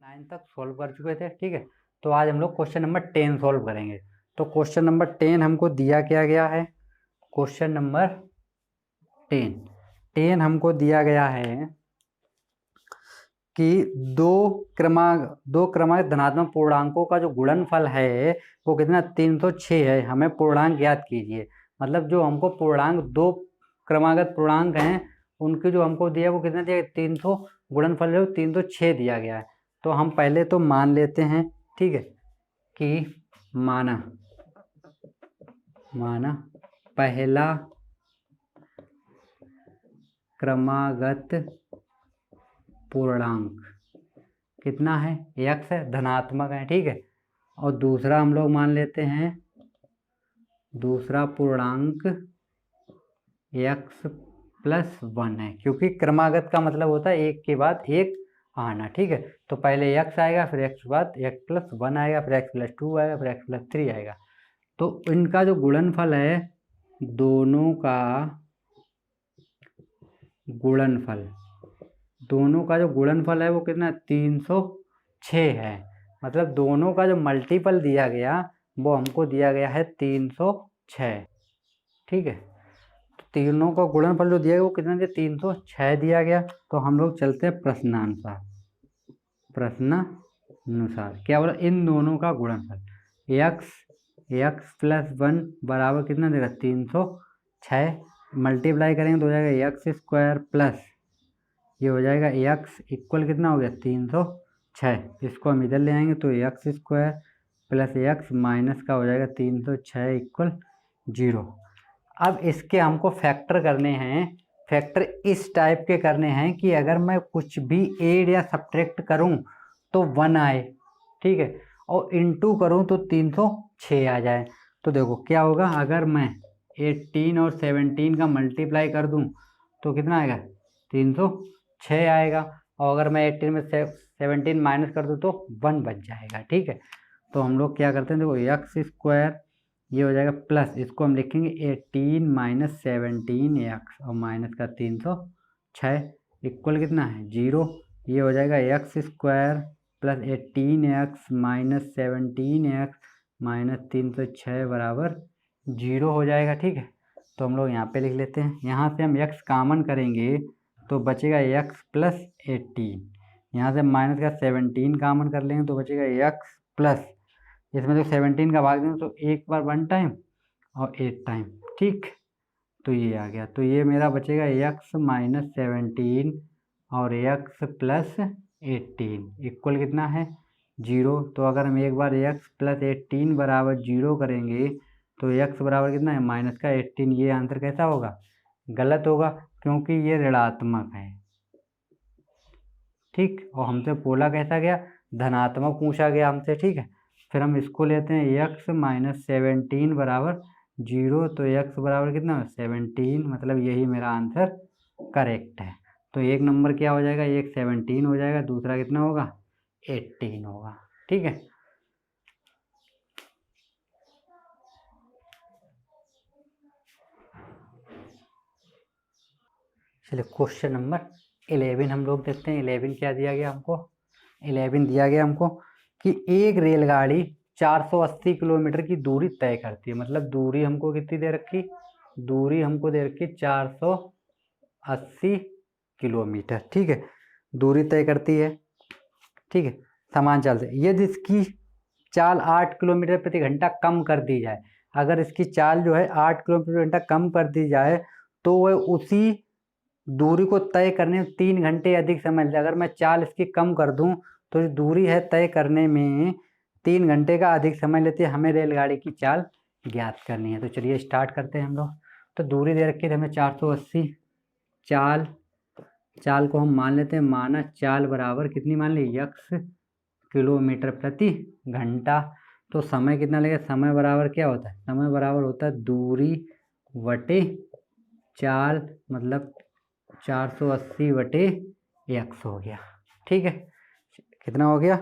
9 तक सॉल्व कर चुके थे। ठीक है, तो आज हम लोग क्वेश्चन नंबर 10 सॉल्व करेंगे। तो क्वेश्चन नंबर 10 हमको दिया क्या गया है, क्वेश्चन नंबर 10 हमको दिया गया है कि दो क्रमांक धनात्मक पूर्णांकों का जो गुणनफल है वो कितना 306 है। हमें पूर्णांक ज्ञात कीजिए। मतलब जो हमको पूर्णांक दो क्रमागत पूर्णांक हैं उनके जो हमको दिया वो कितना दिया, 300, गुणनफल जो 306 दिया गया है। तो हम पहले तो मान लेते हैं, ठीक है, कि माना पहला क्रमागत पूर्णांक कितना है, x है, धनात्मक है। ठीक है, और दूसरा हम लोग मान लेते हैं दूसरा पूर्णांक x प्लस 1 है, क्योंकि क्रमागत का मतलब होता है एक के बाद एक आना। ठीक है, तो पहले x आएगा, फिर x के बाद x प्लस 1 आएगा, फिर x प्लस 2 आएगा, फिर x प्लस 3 आएगा। तो इनका जो गुणनफल है, दोनों का जो गुणनफल है वो कितना 306 है। मतलब दोनों का जो मल्टीपल दिया गया वो हमको दिया गया है 306। ठीक है, तो तीनों का गुणनफल जो दिया गया वो कितना दिया, 306 दिया गया। तो हम लोग चलते हैं प्रश्नानुसार क्या बोला, इन दोनों का गुणनफल x प्लस 1 बराबर कितना देगा 306, मल्टीप्लाई करेंगे तो हो जाएगा एक्स स्क्वायर प्लस ये हो जाएगा x इक्वल कितना हो गया 306। इसको हम इधर ले आएंगे तो x square plus x minus का हो जाएगा 306 इक्वल 0। अब इसके हमको फैक्टर करने हैं। फैक्टर इस टाइप के करने हैं कि अगर मैं कुछ भी ऐड या सब्ट्रैक्ट करूं तो 1 आए, ठीक है, और इनटू करूं तो 306 आ जाए। तो देखो क्या होगा, अगर मैं 18 और 17 का मल्टीप्लाई कर दूं तो कितना आएगा 306 आएगा, और अगर मैं 18 में 17 माइनस कर दूं तो 1 बच जाएगा। ठीक है, तो हम लोग क्या करते हैं, देखो एक्स स्क्वायर ये हो जाएगा प्लस, इसको हम लिखेंगे 18 माइनस 17 एक्स और माइनस का 306 इक्वल कितना है 0। ये हो जाएगा x square plus 18 x minus 17 x minus 306 बराबर 0 हो जाएगा। ठीक है, तो हम लोग यहाँ पे लिख लेते हैं। यहाँ से हम x कॉमन करेंगे तो बचेगा x प्लस 18, यहाँ से माइनस का 17 कॉमन कर लेंगे तो बचेगा x प्लस, इसमें तो 17 का भाग दें तो एक बार 1 टाइम और 8 टाइम। ठीक, तो ये आ गया, तो ये मेरा बचेगा x माइनस 17 और x प्लस 18 इक्वल कितना है 0। तो अगर हम एक बार x प्लस 18 बराबर 0 करेंगे तो x बराबर कितना है माइनस का 18। ये आंसर कैसा होगा, गलत होगा, क्योंकि ये ऋणात्मक है। ठीक, और हमसे बोला कैसा गया, धनात्मक पूछा गया हमसे। ठीक है, फिर हम इसको लेते हैं x माइनस 17 बराबर 0, तो x बराबर कितना है 17, मतलब यही मेरा आंसर करेक्ट है। तो एक नंबर क्या हो जाएगा, एक 17 हो जाएगा, दूसरा कितना होगा 18 होगा। ठीक है, चलिए क्वेश्चन नंबर 11 हम लोग देखते हैं। 11 क्या दिया गया हमको, 11 दिया गया हमको कि एक रेलगाड़ी 480 किलोमीटर की दूरी तय करती है। मतलब दूरी हमको कितनी दे रखी, दूरी हमको दे रखी 480 किलोमीटर। ठीक है, दूरी तय करती है। ठीक है, समान चाल से यदि इसकी चाल 8 किलोमीटर प्रति घंटा कम कर दी जाए, अगर इसकी चाल जो है 8 किलोमीटर प्रति घंटा कम कर दी जाए तो वह उसी दूरी को तय करने में 3 घंटे अधिक समय लगेगा। अगर मैं चाल इसकी कम कर दूं तो दूरी है तय करने में 3 घंटे का अधिक समय लेती है। हमें रेलगाड़ी की चाल ज्ञात करनी है। तो चलिए स्टार्ट करते हैं हम लोग। तो दूरी दे रखी है हमें 480, चाल को हम मान लेते हैं, माना चाल बराबर कितनी मान ली x किलोमीटर प्रति घंटा। तो समय कितना लगेगा, समय बराबर क्या होता है, समय बराबर होता है दूरी बटे चाल, मतलब 480 बटे x हो गया। ठीक है, कितना हो गया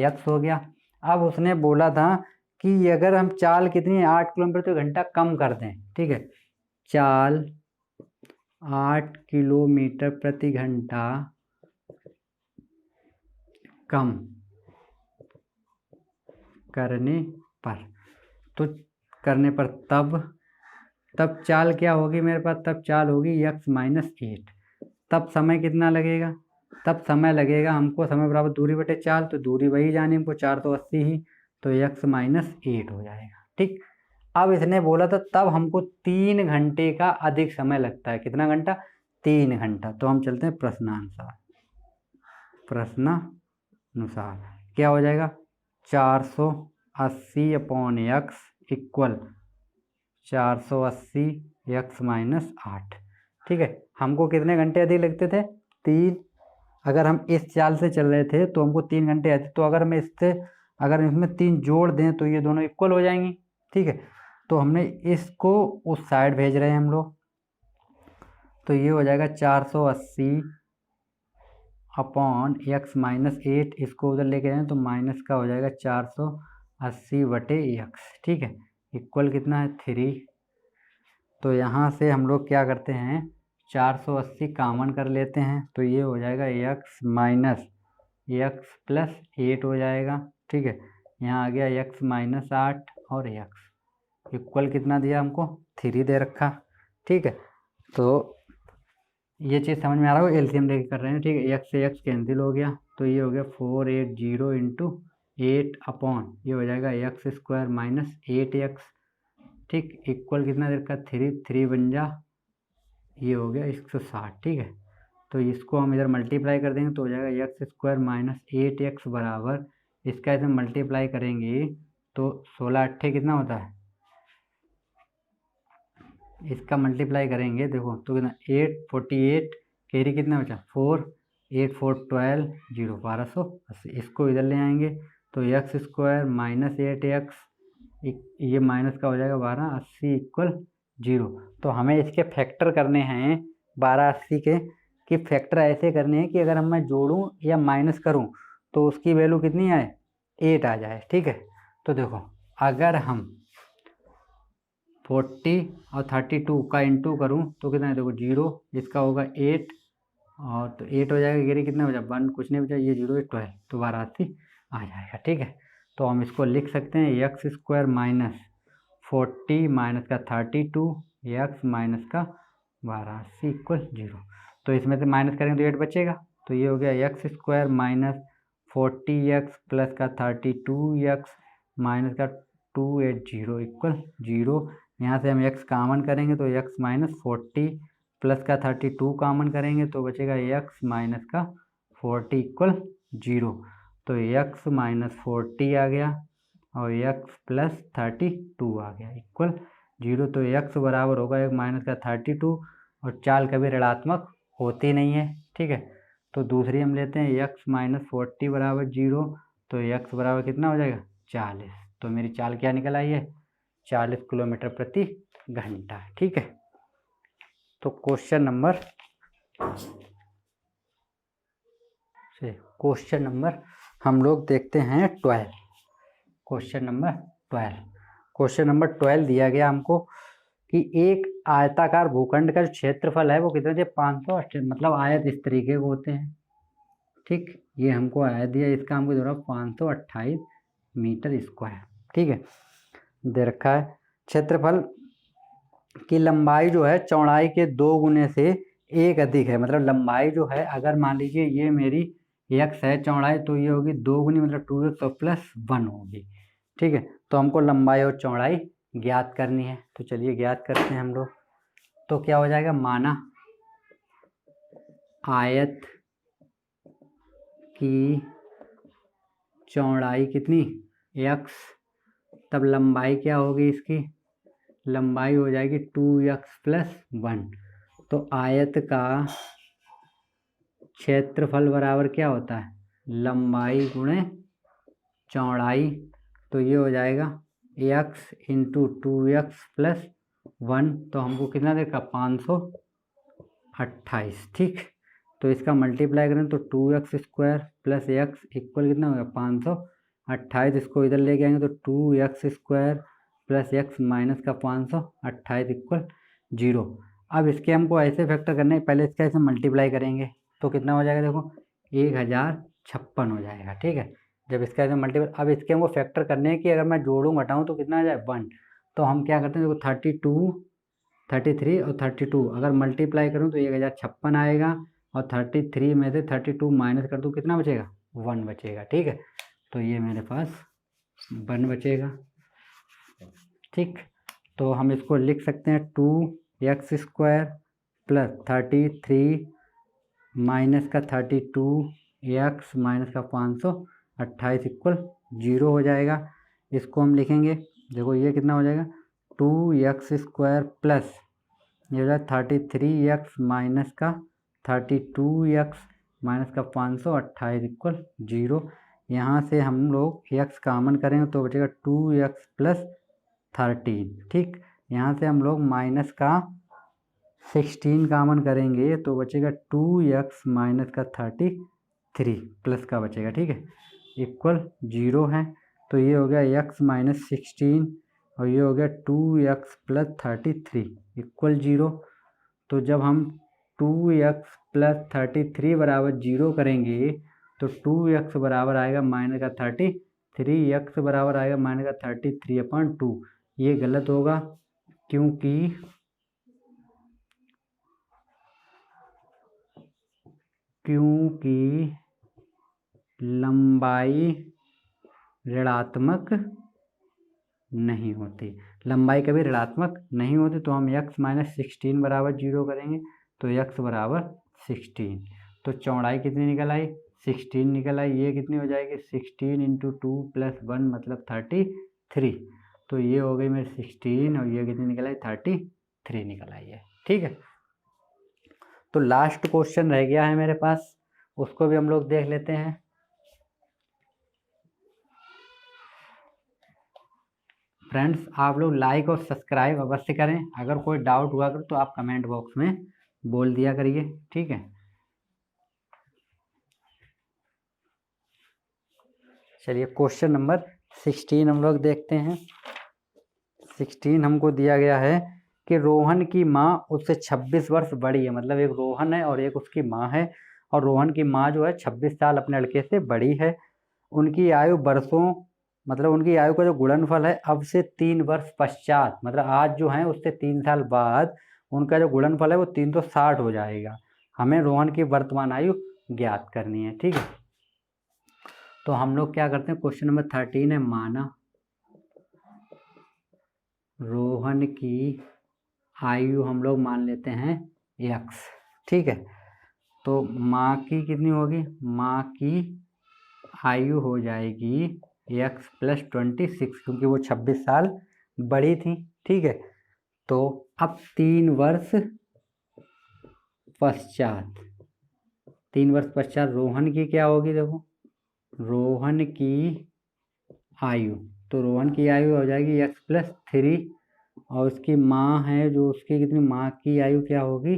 x हो गया। अब उसने बोला था कि अगर हम चाल कितनी 8 किलोमीटर प्रति घंटा कम कर दें, ठीक है, चाल 8 किलोमीटर प्रति घंटा कम करने पर, तो करने पर तब चाल क्या होगी मेरे पास, तब चाल होगी x माइनस 8। तब समय कितना लगेगा, तब समय लगेगा हमको, समय बराबर दूरी बटे चाल, तो दूरी वही जानी हमको 480 ही, तो x माइनस 8 हो जाएगा। ठीक, अब इसने बोला था तब हमको 3 घंटे का अधिक समय लगता है। कितना घंटा, 3 घंटा। तो हम चलते हैं प्रश्नानुसार। प्रश्नानुसार क्या हो जाएगा, 480 upon x equal 480 x minus 8। ठीक है, हमको कितने घंटे अधिक लगते थे, 3। अगर हम इस चाल से चल रहे थे तो हमको 3 घंटे अधिक, तो अगर मैं अगर इसमें 3 जोड़ दें तो ये दोनों इक्वल हो जाएंगी। ठीक है, तो हमने इसको उस साइड भेज रहे हैं हम लोग, तो ये हो जाएगा 480 अपॉन x माइनस 8, इसको उधर लेके जाएं तो माइनस का हो जाएगा 480 बटे x। ठीक है, इक्वल कितना है, 3। तो यहाँ से हम लोग क्या करते हैं, 480 कामन कर लेते हैं, तो ये हो जाएगा x माइनस x प्लस 8 हो जाएगा। ठीक है, यहाँ आ गया x माइनस 8 और x इक्वल कितना दिया हमको, 3 दे रखा। ठीक है, तो ये चीज़ समझ में आ रहा हो, एलसीएम लेके कर रहे हैं। ठीक है, x से x कैंसिल हो गया, तो ये हो गया 480 इंटू 8 अपॉन ये हो जाएगा x स्क्वायर माइनस 8x। ठीक, इक्वल कितना देर का, 3 बन जा, ये हो गया 160। ठीक है, तो इसको हम इधर मल्टीप्लाई कर देंगे तो हो जाएगा एक्स स्क्वायर माइनस 8x बराबर, इसका इधर मल्टीप्लाई करेंगे तो 16 अट्ठे कितना होता है, इसका मल्टीप्लाई करेंगे देखो तो कितना 848, कैरी कितना बचा 4, 8 4 12 0 1280। इसको इधर ले आएंगे तो एक्स स्क्वायर माइनस 8x, ये माइनस का हो जाएगा 1280 इक्वल 0। तो हमें इसके फैक्टर करने हैं 1280 के, कि फैक्टर ऐसे करने हैं कि अगर हम मैं जोड़ूं या माइनस करूं तो उसकी वैल्यू कितनी आए, 8 आ जाए। ठीक है, तो देखो अगर हम 40 और 32 का इंटू करूँ तो कितना है, देखो 0, इसका होगा 8 और तो 8 हो जाएगा, गिरी कितना बचा 1, कुछ नहीं बचा, ये 0 12, तो 1280 आ जाएगा। ठीक है, तो हम इसको लिख सकते हैं एक्स स्क्वायर माइनस 40 माइनस का 32 एक्स माइनस का 1280 इक्वल 0। तो इसमें से माइनस करेंगे तो 8 बचेगा, तो ये हो गया x square minus 40x plus का 32x माइनस का 280 इक्वल 0। यहाँ से हम x कामन करेंगे तो x माइनस 40 प्लस का 32 कामन करेंगे तो बचेगा x माइनस का 40 इक्वल 0। तो x माइनस 40 आ गया और x प्लस 32 आ गया इक्वल 0। तो x बराबर होगा एक माइनस का 32, और चाल कभी ऋणात्मक होती नहीं है। ठीक है, तो दूसरी हम लेते हैं x माइनस 40 बराबर 0, तो x बराबर कितना हो जाएगा 40। तो मेरी चाल क्या निकल आई है, 40 किलोमीटर प्रति घंटा। ठीक है, तो क्वेश्चन नंबर हम लोग देखते हैं 12। क्वेश्चन नंबर 12 दिया गया हमको कि एक आयताकार भूखंड का जो क्षेत्रफल है वो कितना है, 500, मतलब आयत इस तरीके के होते हैं। ठीक, ये हमको आयत दिया, इसका हमको दे 528 मीटर स्क्वायर। ठीक है, दे रखा है क्षेत्रफल की लंबाई जो है चौड़ाई के 2 गुने से 1 अधिक है। मतलब लंबाई जो है, अगर मान लीजिए ये मेरी x है चौड़ाई, तो ये होगी 2 गुनी मतलब 2x और प्लस 1 होगी। ठीक है, तो हमको लंबाई और चौड़ाई ज्ञात करनी है, तो चलिए ज्ञात करते हैं हम लोग। तो क्या हो जाएगा, माना आयत की चौड़ाई कितनी x, तब लंबाई क्या होगी, इसकी लंबाई हो जाएगी 2x प्लस 1। तो आयत का क्षेत्रफल बराबर क्या होता है, लंबाई गुणे चौड़ाई, तो ये हो जाएगा x इंटू 2x प्लस 1। तो हमको कितना देखा 528। ठीक, तो इसका मल्टीप्लाई करें तो 2x square plus x equal कितना होगा 528। इसको इधर लेके आएंगे तो 2x square plus x minus का 528 इक्वल 0। अब इसके हमको ऐसे फैक्टर करने हैं, पहले इसका ऐसे मल्टीप्लाई करेंगे तो कितना हो जाएगा, देखो 1056 हो जाएगा। ठीक है, जब इसका ऐसे मल्टीपल, अब इसके हमको फैक्टर करने हैं कि अगर मैं जोड़ूँ घटाऊँ तो कितना आ जाए 1। तो हम क्या करते हैं, देखो 32, 33 और 32 अगर मल्टीप्लाई करूँ तो 1056 आएगा, और 33 में से 32 माइनस कर दूँ कितना बचेगा, 1 बचेगा। ठीक है, तो ये मेरे पास 1 बचेगा। ठीक, तो हम इसको लिख सकते हैं 2x² प्लस 33 माइनस का 32x माइनस का 528 इक्वल 0 हो जाएगा। इसको हम लिखेंगे, देखो ये कितना हो जाएगा, 2x² प्लस ये हो जाएगा 33x माइनस का 32x माइनस का 528 इक्वल 0। यहाँ से हम लोग x कॉमन करेंगे तो बचेगा 2x प्लस 13। ठीक, यहाँ से हम लोग माइनस का 16 कॉमन करेंगे तो बचेगा 2x माइनस का 33 प्लस का बचेगा। ठीक है, इक्वल 0 है। तो ये हो गया x माइनस 16 और ये हो गया 2x प्लस 33 इक्वल 0। तो जब हम 2x प्लस 33 बराबर 0 करेंगे तो 2x बराबर आएगा माइनस का 33, x बराबर आएगा माइनस का 33/2। ये गलत होगा क्योंकि लंबाई ऋणात्मक नहीं होती, लंबाई कभी ऋणात्मक नहीं होती। तो हम x माइनस 16 बराबर 0 करेंगे तो x बराबर 16। तो चौड़ाई कितनी निकल आई, 16 निकल आई। ये कितनी हो जाएगी, 16 इंटू 2 प्लस 1 मतलब 33। तो ये हो गई मेरी 16 और ये कितनी निकल आई, 33 निकल आई है। ठीक है, तो लास्ट क्वेश्चन रह गया है मेरे पास, उसको भी हम लोग देख लेते हैं। फ्रेंड्स, आप लोग लाइक और सब्सक्राइब अवश्य करें। अगर कोई डाउट हुआ कर तो आप कमेंट बॉक्स में बोल दिया करिए। ठीक है, चलिए क्वेश्चन नंबर 16 हम लोग देखते हैं। 16 हमको दिया गया है कि रोहन की माँ उससे 26 वर्ष बड़ी है, मतलब एक रोहन है और एक उसकी माँ है, और रोहन की माँ जो है 26 साल अपने लड़के से बड़ी है। उनकी आयु वर्षों, मतलब उनकी आयु का जो गुणनफल है अब से 3 वर्ष पश्चात, मतलब आज जो है उससे 3 साल बाद उनका जो गुणनफल है वो 360 हो जाएगा। हमें रोहन की वर्तमान आयु ज्ञात करनी है। ठीक है, तो हम लोग क्या करते हैं, क्वेश्चन नंबर 13 है, माना रोहन की आयु हम लोग मान लेते हैं x। ठीक है, तो माँ की कितनी होगी, माँ की आयु हो जाएगी x प्लस 26, क्योंकि वो 26 साल बड़ी थी। ठीक है, तो अब 3 वर्ष पश्चात रोहन की क्या होगी, देखो रोहन की आयु, तो रोहन की आयु हो जाएगी x प्लस 3, और उसकी माँ है जो उसकी कितनी, माँ की आयु क्या होगी,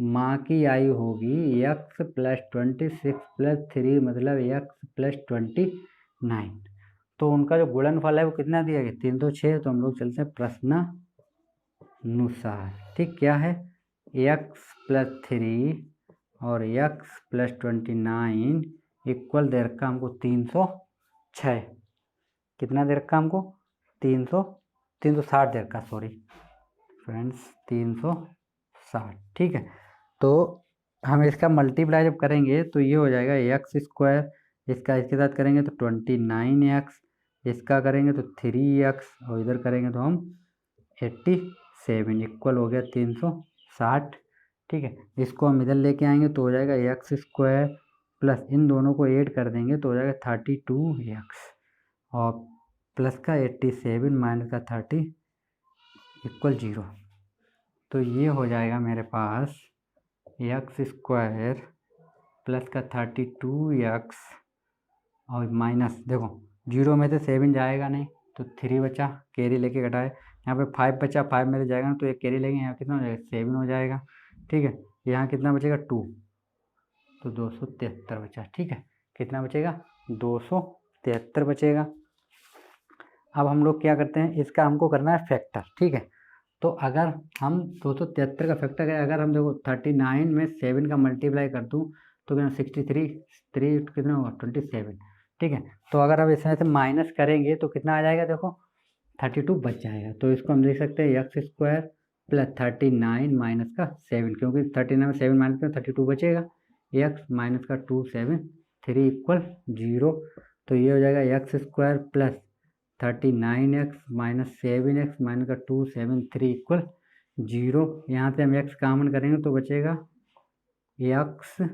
माँ की आयु होगी x प्लस 26 प्लस 3 मतलब x प्लस 29। तो उनका जो गुणनफल है वो कितना दिया गया, 306। तो हम लोग चलते हैं प्रश्न अनुसार। ठीक, क्या है, x प्लस 3 और x प्लस 29 इक्वल दे रखा हमको 306। कितना दे रखा हमको, 360 दे रखा, सॉरी फ्रेंड्स 360। ठीक है, तो हम इसका मल्टीप्लाई जब करेंगे तो ये हो जाएगा x², इसका इसके साथ करेंगे तो 29x, इसका करेंगे तो 3x, और इधर करेंगे तो हम 87 इक्वल हो गया 360। ठीक है, इसको हम इधर लेके आएंगे तो हो जाएगा x² प्लस इन दोनों को ऐड कर देंगे तो हो जाएगा 32x, और प्लस का 87 माइनस का 30 इक्वल 0। तो ये हो जाएगा मेरे पास x² प्लस का 32x और माइनस, देखो 0 में से 7 जाएगा नहीं तो 3 बचा, कैरी लेके घटाए, यहाँ पे 5 बचा, 5 में से जाएगा ना तो एक कैरी लेंगे, यहाँ कितना हो जाएगा 7 हो जाएगा। ठीक है, यहाँ कितना बचेगा 2, तो 273 बचा। ठीक है, कितना बचेगा 273 बचेगा। अब हम लोग क्या करते हैं, इसका हमको करना है फैक्टर। ठीक है, तो अगर हम 273 का फैक्टर करें, अगर हम देखो 39 में 7 का मल्टीप्लाई कर दूँ तो कितना 63, 3 कितना होगा 27, ठीक है। तो अगर अब इसमें से माइनस करेंगे तो कितना आ जाएगा, देखो 32 बच जाएगा। तो इसको हम देख सकते हैं एक्स स्क्वायर प्लस 39 माइनस का 7, क्योंकि 39 में 7 माइनस में 32 बचेगा। एक्स माइनस का 273 इक्वल 0। तो ये हो जाएगा x square plus 39x minus 7x minus का 273 इक्वल 0। यहाँ से हम x कॉमन करेंगे तो बचेगा x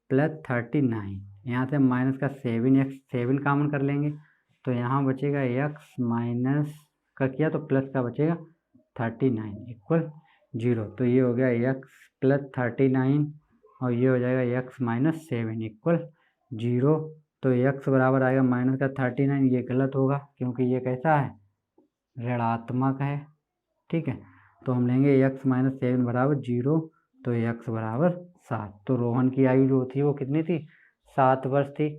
प्लस 39। यहाँ से हम माइनस का 7 कॉमन कर लेंगे तो यहाँ बचेगा x माइनस का किया तो प्लस का बचेगा 39 इक्वल 0। तो ये हो गया x प्लस 39 और ये हो जाएगा x माइनस 7 इक्वल 0। तो x बराबर आएगा माइनस का 39, ये गलत होगा क्योंकि ये कैसा है, ऋणात्मक है। ठीक है, तो हम लेंगे x माइनस 7 बराबर 0। तो x बराबर 7। तो रोहन की आयु जो थी वो कितनी थी, 7 वर्ष थी।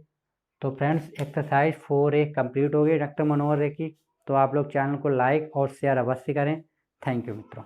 तो फ्रेंड्स एक्सरसाइज 4A कंप्लीट हो गई डॉक्टर मनोहर रेखी। तो आप लोग चैनल को लाइक और शेयर अवश्य करें। थैंक यू मित्रों।